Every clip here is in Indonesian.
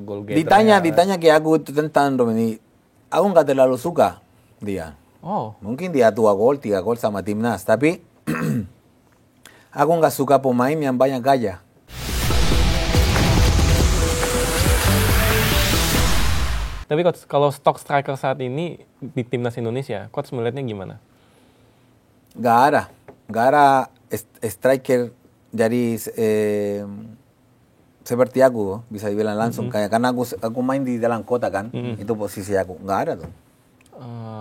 goal getter. Ditanya ke aku tentang Romeni, aku nggak terlalu suka dia. Oh. Mungkin dia 2 gol, 3 gol sama timnas, tapi aku nggak suka pemain yang banyak gaya. Tapi Coach, kalau stok striker saat ini di timnas Indonesia, Coach melihatnya gimana? Nggak ada striker jadi seperti aku, bisa dibilang langsung kayak karena aku main di dalam kota kan, itu posisi aku nggak ada tuh.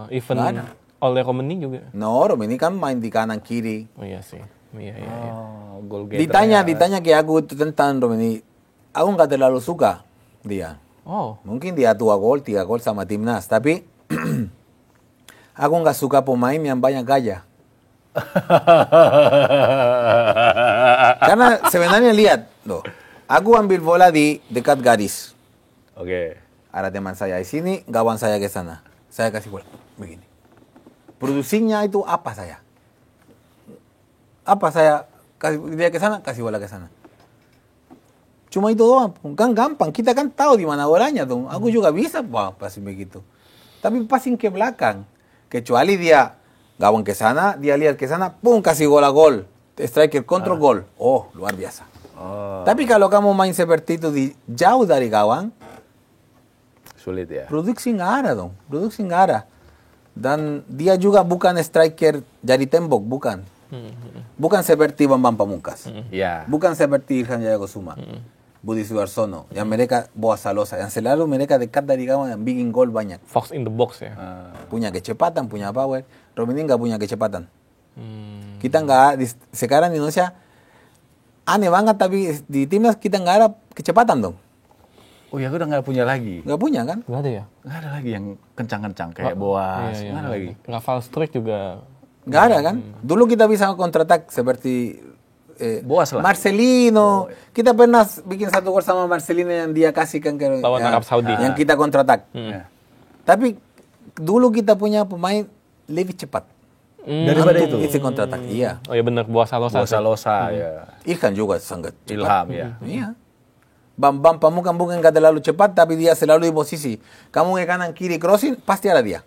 Even Nggak ada. oleh Romeni juga. No, Romeni kan main di kanan kiri. Oh iya sih, iya. Goal getter. Ditanya ke aku tentang Romeni, aku nggak terlalu suka dia. Oh. Mungkin dia 2 gol, 3 gol sama timnas, tapi aku nggak suka pemain yang banyak gaya. Karena sebenarnya lihat, loh, aku ambil bola di dekat garis. Oke. Ada teman saya di sini, gawang saya ke sana. Saya kasih bola begini. Produksinya itu apa saya? Apa saya kasih dia ke sana, kasih bola ke sana. Cuma itu doang, kan gampang. Kita kan tahu di mana bolanya dong. Aku juga bisa pasti begitu. Tapi passing ke belakang. Kecuali dia gawang ke sana, dia lihat ke sana, pum kasih bola gol. Striker kontrol gol. Oh, luar biasa. Tapi kalau kamu main seperti itu di jauh dari gawang, Sulit ya. produksi nggak ada dong. Produksi nggak ada. Dan dia juga bukan striker jadi tembok, bukan. Bukan seperti Bambang Pamungkas. Iya. Bukan seperti Irfan Jaya Kusuma. Budi Sudarsono. Yang mereka bawa Salosa. Yang selalu mereka dekat dari gawang yang bikin gol banyak. Fox in the box ya. Punya kecepatan, punya power. Romeni nggak punya kecepatan. Kita nggak, sekarang di Indonesia aneh banget, tapi di timnas kita nggak ada kecepatan dong. Oh ya, udah nggak punya lagi. Nggak punya kan? Nggak ada ya? Nggak ada lagi yang kencang-kencang kayak Boas. Iya. Nggak ada lagi. Rafael Struijk juga. Nggak ada kan? Dulu kita bisa kontratak seperti Boas lah. Marcelino. Kita pernah bikin 1 gol sama Marcelino yang dia kasihkan ke Lawan Arab Saudi. Yang kita kontratak. Ya. Tapi dulu kita punya pemain lebih cepat. Daripada itu. Isi kontratak. Iya. Oh ya benar, Boas Salosa. Boas Salosa ya. Ikan juga sangat cepat. Ilham ya. Iya. Bambang Pamungkas bukan nggak terlalu cepat, tapi dia selalu di posisi. Kamu ke kanan kiri crossing, pasti ada dia.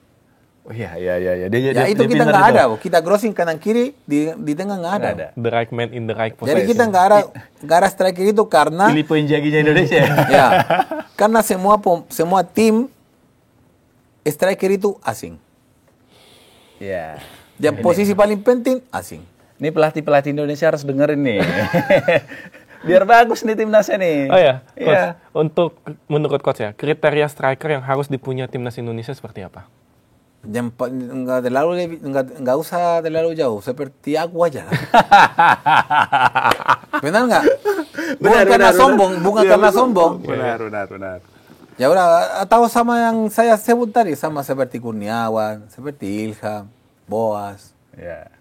Oh iya. Dia Itu kita pintar nggak itu. ada. Kita crossing kanan kiri, di tengah nggak ada. Nggak ada. The right man in the right position. Jadi kita nggak ada striker itu karena Filippo Inzaghi Indonesia. ya, karena semua tim striker itu asing. Iya. Yang posisi paling penting asing. Ini pelatih Indonesia harus dengerin nih. Biar bagus nih timnasnya nih. Oh ya, Coach. Iya. Untuk menurut Coach ya, kriteria striker yang harus dipunya timnas Indonesia seperti apa? Nggak usah terlalu jauh, seperti aku aja. Benar nggak? Bukan karena sombong. Benar. Ya udah, atau sama yang saya sebut tadi, sama seperti Kurniawan, seperti Ilham, Boas. Ya.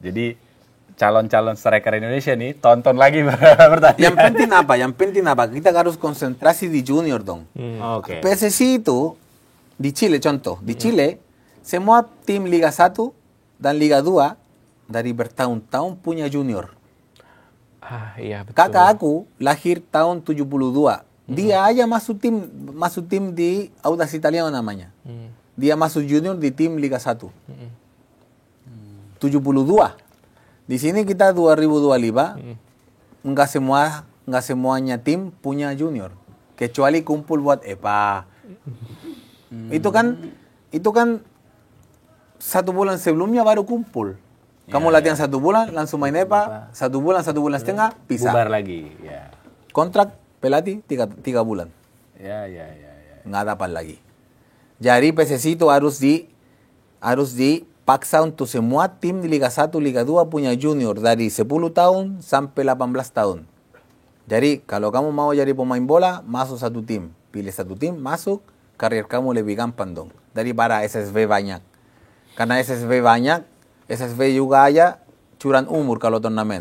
Jadi calon-calon striker Indonesia nih tonton lagi pertandingan. Yang penting apa? Kita harus konsentrasi di junior dong. Oke. PSSI itu di Chile contoh, di Chile semua tim Liga 1 dan Liga 2 dari bertahun-tahun punya junior. Iya betul. Kakak aku lahir tahun 72. Dia aja masuk tim di Audax Italiano namanya. Dia masuk junior di tim Liga 1. 72. Di sini kita 2025 enggak semuanya tim punya junior, kecuali kumpul buat EPA. Itu kan 1 bulan sebelumnya baru kumpul. Kamu latihan 1 bulan langsung main EPA, 1 bulan 1 bulan setengah pisah. Bubar lagi. Ya. Kontrak pelatih 3 bulan. Ya. Nggak dapat lagi. Jadi PSSI itu harus dipaksa untuk semua tim di Liga 1, Liga 2 punya junior dari 10 tahun sampai 18 tahun. Jadi kalau kamu mau jadi pemain bola, masuk 1 tim. Pilih 1 tim, masuk, karir kamu lebih gampang dong. Daripada SSB banyak. Karena SSB banyak, SSB juga aja curan umur kalau turnamen.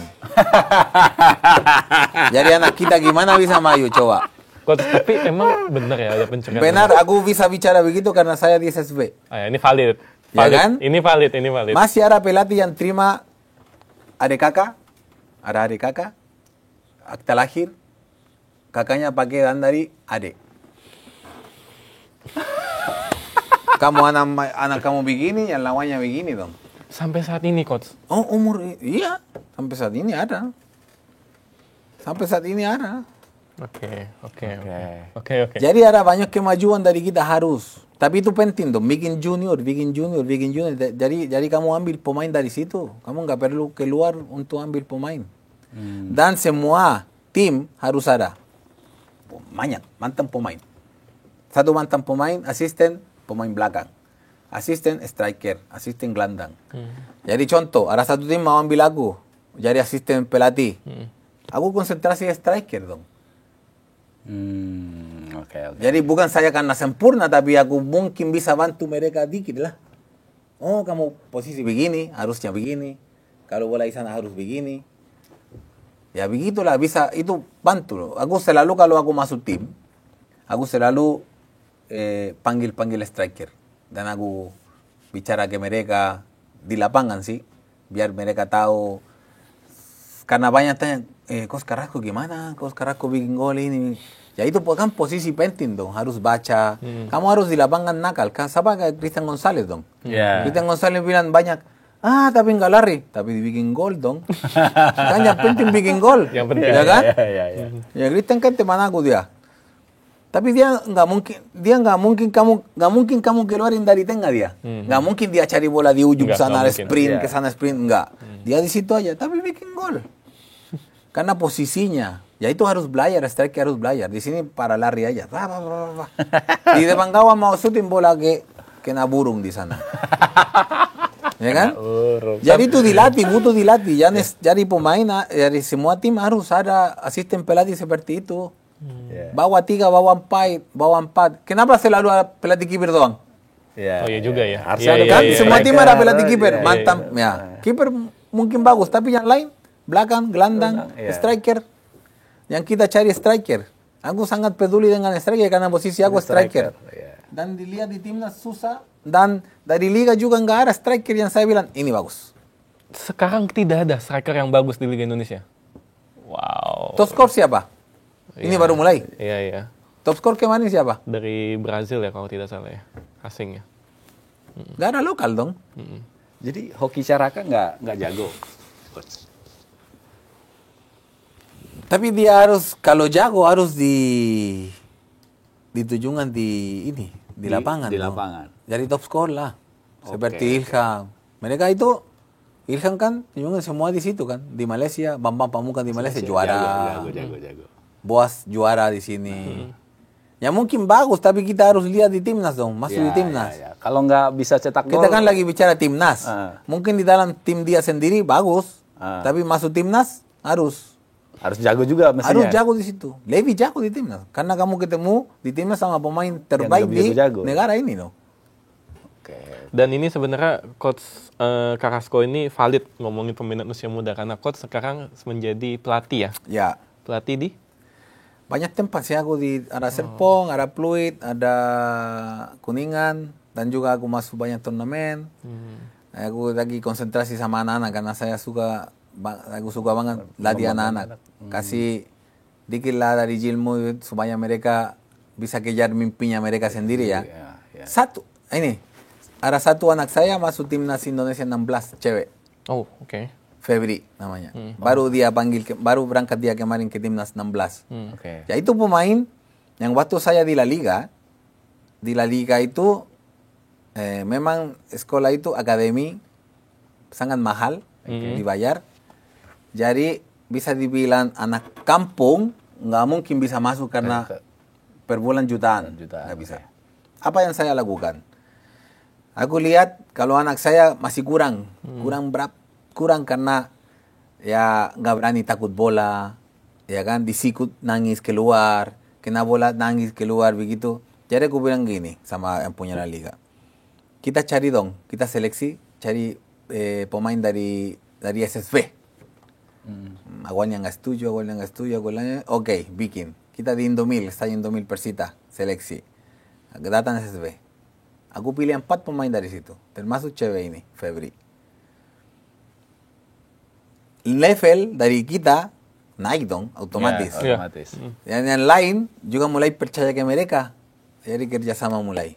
Jadi anak kita gimana bisa maju coba? Coach, tapi emang benar ya ada pencurian. Benar, aku bisa bicara begitu karena saya di SSB. Ah, ya, ini valid. Ya kan? Ini valid. Masih ada pelatih yang terima adik kakak, akta lahir, kakaknya pakai dandari adik. Kamu anak kamu begini, yang lawannya begini dong. Sampai saat ini, Coach. Oh, iya. Sampai saat ini ada. Oke. Jadi ada banyak kemajuan dari kita harus. Tapi itu penting dong, bikin junior. Jadi kamu ambil pemain dari situ. Kamu nggak perlu keluar untuk ambil pemain. Dan semua tim harus ada. Banyak, mantan pemain. Satu mantan pemain, asisten, pemain belakang. Asisten, striker, asisten gelandang. Jadi contoh, ada satu tim mau ambil aku. Jadi asisten pelatih. Aku konsentrasi striker dong. Oke. Jadi bukan saya karena sempurna, tapi aku mungkin bisa bantu mereka dikit lah. Oh, kamu posisi begini, harusnya begini. Kalau bola di sana harus begini. Ya begitulah, bisa itu bantu loh. Aku selalu kalau aku masuk tim, aku selalu panggil striker. Dan aku bicara ke mereka di lapangan sih, biar mereka tahu. Karena banyak tanya, Coach Carrasco gimana? Coach Carrasco bikin gol ini. Ya itu kan posisi penting dong, harus baca. Kamu harus di lapangan nakal. Sama kayak Christian González dong. Christian González bilang banyak, tapi nggak lari. Tapi bikin gol dong. Kan yang penting bikin gol. Yang penting. Ya kan? Ya. Ya Christian kan teman aku dia. Tapi dia nggak mungkin kamu keluarin dari tengah dia. Nggak mungkin dia cari bola di ujung sana sprint ke sana sprint enggak. Dia di situ aja, tapi bikin gol. Karena posisinya, ya itu harus belajar, striker harus belajar. Di sini para lari aja. Di depan kawan mau syuting bola kena burung di sana. Ya kan? Jadi itu butuh dilatih. Jadi pemain, dari semua tim harus ada asisten pelatih seperti itu. Bawa 3, bawa 4. Kenapa selalu ada pelatih kiper doang? Oh iya juga ya. Harusnya Kan semua tim ada pelatih kiper. Mantap. Ya. Kiper mungkin bagus, tapi yang lain belakang, gelandang, striker. Yang kita cari striker. Aku sangat peduli dengan striker karena posisi aku striker. Dan dilihat di timnas susah. Dan dari liga juga nggak ada striker yang saya bilang ini bagus. Sekarang tidak ada striker yang bagus di Liga Indonesia. Wow. Top skor siapa? Ini baru mulai. Iya. Top skor kemarin siapa? Dari Brazil ya kalau tidak salah ya. Asing ya. Gak ada lokal dong. Jadi hoki Caraka nggak jago. Tapi dia harus, kalau jago harus ditujukan di lapangan. Di lapangan. Jadi top skor lah. Seperti Ilham. Mereka itu, Ilham kan tunjukkan semua di situ kan. Di Malaysia, Bambang Pamungkas di Malaysia juara. Jago. Boas juara di sini. Ya mungkin bagus, tapi kita harus lihat di timnas dong. Masuk di timnas. Ya. Kalau nggak bisa cetak gol. Kita kan lagi bicara timnas. Mungkin di dalam tim dia sendiri bagus. Tapi masuk timnas harus jago juga mestinya. Harus jago di situ. Lebih jago di timnas. Karena kamu ketemu di timnas sama pemain terbaik di negara ini loh. Oke. Dan ini sebenarnya Coach Carrasco ini valid ngomongin pembinaan usia muda. Karena Coach sekarang menjadi pelatih ya. Ya. Pelatih di? Banyak tempat sih aku ada Serpong, ada Pluit, ada Kuningan. Dan juga aku masuk banyak turnamen. Aku lagi konsentrasi sama anak-anak karena aku suka banget latih anak-anak. Kasih dikit lah dari ilmu supaya mereka bisa kejar mimpinya mereka sendiri ya. Ada satu anak saya masuk timnas Indonesia 16 cewek. Oh, oke. Febri namanya. Baru berangkat dia kemarin ke timnas 16. Oke. Ya itu pemain yang waktu saya di La Liga itu memang sekolah itu akademi sangat mahal dibayar. Jadi bisa dibilang anak kampung nggak mungkin bisa masuk karena per bulan jutaan. Nggak bisa. Apa yang saya lakukan? Aku lihat kalau anak saya masih kurang karena ya nggak berani takut bola, ya kan disikut nangis keluar, kena bola nangis keluar begitu. Jadi aku bilang gini sama yang punya La Liga, kita seleksi cari pemain dari SSB. Awalnya nggak setuju, oke, bikin. Kita di Indomil Persita, seleksi. Datang SSB. Aku pilih 4 pemain dari situ, termasuk cewek ini, Febri. Level dari kita naik dong, otomatis. Ya, otomatis. Yang lain juga mulai percaya ke mereka. Jadi kerjasama mulai.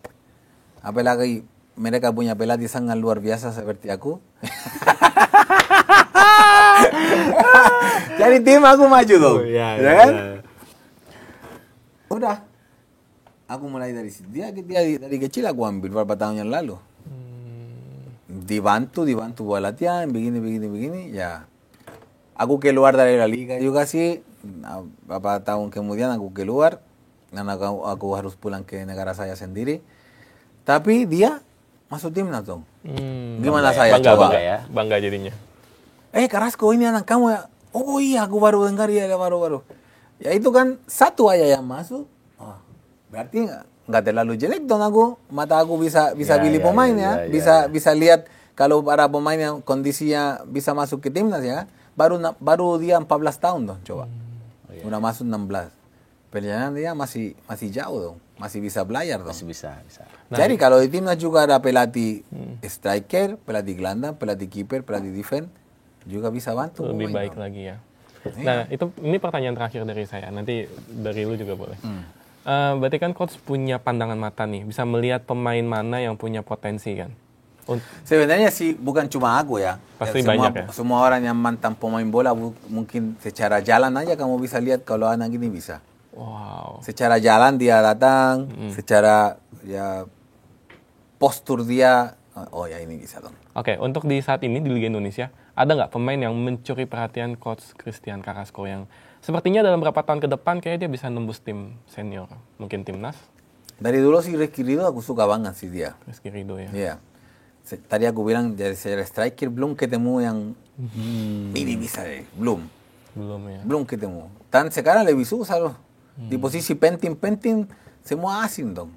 apalagi mereka punya pelatih sangat luar biasa seperti aku. Jadi tim aku maju dong. Ya kan? Udah. Aku mulai dari situ. Dia dari kecil aku ambil beberapa tahun yang lalu. Dibantu buat latihan, begini. Ya. Aku keluar dari la liga juga sih. Beberapa tahun kemudian aku keluar. Karena aku harus pulang ke negara saya sendiri. Tapi dia masuk timnas dong. Gimana saya coba? Bangga jadinya. Carrasco ini anak kamu ya? Oh iya, aku baru dengar ya, baru. Ya itu kan satu aja yang masuk. Oh, berarti nggak terlalu jelek dong aku. Mata aku bisa pilih pemain ya. Bisa lihat kalau para pemain yang kondisinya bisa masuk ke timnas ya. Baru dia 14 tahun dong, coba. Udah masuk 16. Perjalanan dia masih jauh dong. Masih bisa belajar dong. Masih bisa. Nah, jadi kalau di timnas juga ada pelatih striker, pelatih gelandang, pelatih kiper, pelatih defense, juga bisa bantu. Lebih baik dong. Lagi ya. Nah, ini pertanyaan terakhir dari saya. Nanti dari lu juga boleh. Berarti kan coach punya pandangan mata nih, bisa melihat pemain mana yang punya potensi kan? Sebenarnya sih bukan cuma aku ya. Pasti banyak ya. Semua orang yang mantan pemain bola mungkin secara jalan aja kamu bisa lihat kalau anak ini bisa. Wow. Secara jalan dia datang, secara ya postur dia, oh ya ini bisa dong. Oke, untuk di saat ini di Liga Indonesia, ada nggak pemain yang mencuri perhatian coach Christian Carrasco yang sepertinya dalam beberapa tahun ke depan kayak dia bisa nembus tim senior, mungkin timnas? Dari dulu sih Rizky Ridho aku suka banget sih dia. Rizky Ridho ya. Iya. Tadi aku bilang dari striker belum ketemu yang ini bisa deh, belum ya. Belum ketemu. Dan sekarang lebih susah loh. Di posisi penting semua asing dong.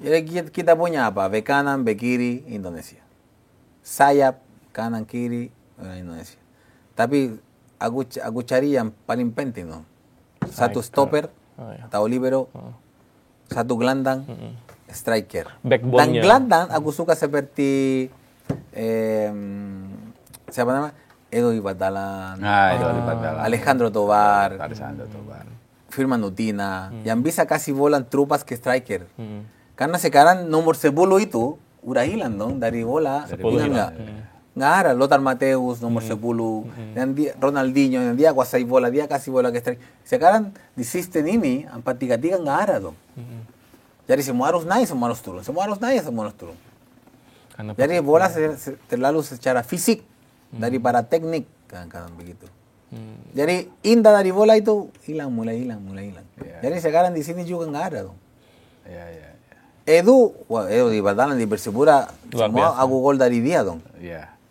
Jadi kita punya apa? Bek kanan, bek kiri, Indonesia. Sayap kanan kiri, Indonesia. Tapi aku cari yang paling penting dong. Satu stopper atau libero, satu gelandang, striker. Dan gelandang aku suka seperti siapa nama? Edo Ibatalan, Alejandro Tobar, Firman Utina, yang bisa kasih bola trupas ke striker. Karena sekarang nomor 10 itu udah hilang dong dari bola. Nggak ada. Lothar Matthäus nomor 10, dan Ronaldinho yang dia kuasai bola, dia kasih bola ke striker. Sekarang di sistem ini 4-3-3 nggak ada dong. Jadi semua harus naik, semua harus turun. Jadi bola terlalu secara fisik daripada teknik, kadang-kadang begitu. Jadi indah dari bola itu mulai hilang. Jadi sekarang di sini juga nggak ada dong. Edu di Batalan di Persipura semua aku gol dari dia dong.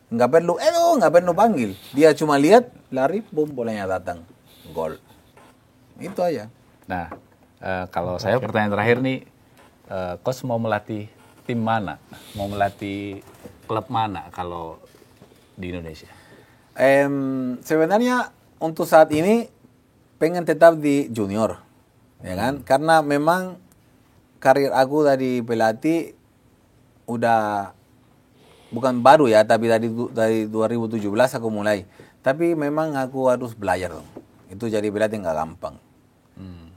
Nggak perlu panggil. Dia cuma lihat, lari, boom, bolanya datang, gol. Itu aja. Nah, kalau saya pertanyaan terakhir nih, coach mau melatih tim mana? Mau melatih klub mana kalau di Indonesia? Sebenarnya untuk saat ini pengen tetap di junior, ya kan? Karena memang karir aku dari pelatih udah bukan baru ya, tapi dari 2017 aku mulai. Tapi memang aku harus belajar dong. Itu jadi pelatih nggak gampang.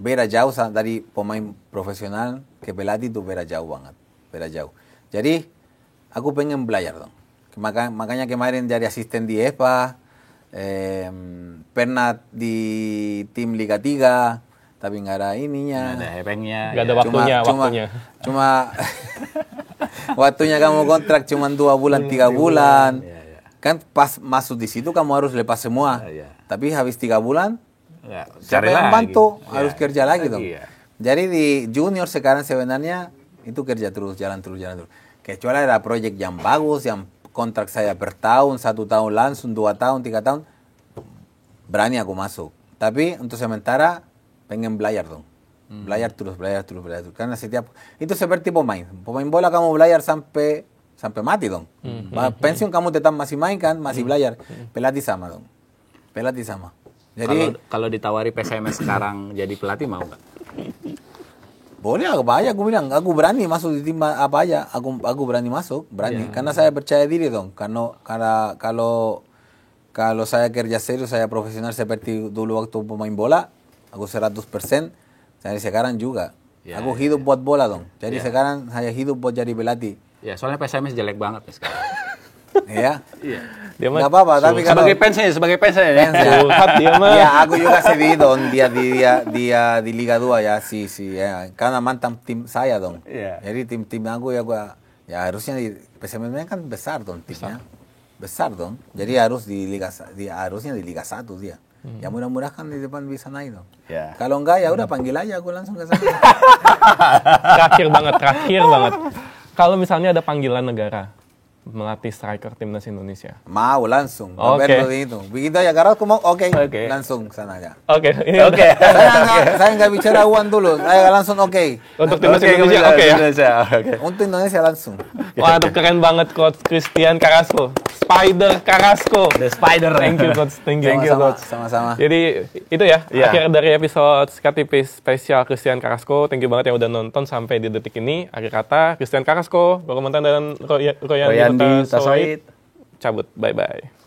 Beda jauh dari pemain profesional ke pelatih itu beda jauh banget, beda jauh. Jadi aku pengen belajar dong. Makanya kemarin jadi asisten di EPA, pernah di tim Liga 3, tapi nggak ada ininya. Nggak ada hepengnya. Nggak ada waktunya. Cuma waktunya kamu kontrak cuma 2 bulan, 3 bulan. Kan pas masuk di situ kamu harus lepas semua. Tapi habis 3 bulan, siapa yang bantu harus kerja lagi dong. Jadi di junior sekarang sebenarnya itu kerja terus, jalan terus. Kecuali ada proyek yang bagus, yang kontrak saya per tahun, 1 tahun langsung, 2 tahun, 3 tahun, berani aku masuk. Tapi untuk sementara pengen belajar dong. Belajar terus. Karena setiap itu seperti pemain bola kamu belajar sampai mati dong. Pensiun kamu tetap masih main kan, masih belajar. Pelatih sama dong. Jadi kalau ditawari PSMS sekarang jadi pelatih mau nggak? Boleh, apa aja aku bilang, aku berani masuk di tim apa aja, aku berani masuk, karena saya percaya diri dong. Karena kalau saya kerja serius, saya profesional seperti dulu waktu pemain bola, aku 100%, jadi sekarang juga. Ya, Aku hidup buat bola dong. Jadi sekarang saya hidup buat jadi pelatih. Ya, soalnya PSMS jelek banget ya sekarang. Ya. Iya. Dia mah Nggak apa-apa, tapi kalau Sebagai fans ya. curhat dia mah. ya aku juga sedih dong dia di Liga 2 ya ya. Karena mantan tim saya dong. Iya. Jadi tim aku ya harusnya di PSMS kan besar dong timnya. Besar dong. Jadi harus harusnya di Liga 1 dia. Ya mudah-mudahan di depan bisa naik dong. Ya. Kalau enggak ya udah panggil aja aku langsung ke sana. Terakhir banget. Kalau misalnya ada panggilan negara melatih striker timnas Indonesia. Mau langsung. Oke. Roberto itu. Begitu ya karena aku mau oke. Oke. Langsung sana aja. Oke, ini Oke. Saya nggak bicara uang dulu. Saya langsung oke. untuk timnas Indonesia oke ya. Oke. Untuk Indonesia langsung. Waduh, keren banget Coach Christian Carrasco. Spider Carrasco. The Spider. Thank you Coach. Thank you. Sama-sama. Jadi itu ya Iya. akhir dari episode SKTP spesial Christian Carrasco. Thank you banget yang udah nonton sampai di detik ini. Akhir kata Christian Carrasco, Romantan dan Royandi Tasawid. cabut. Bye bye.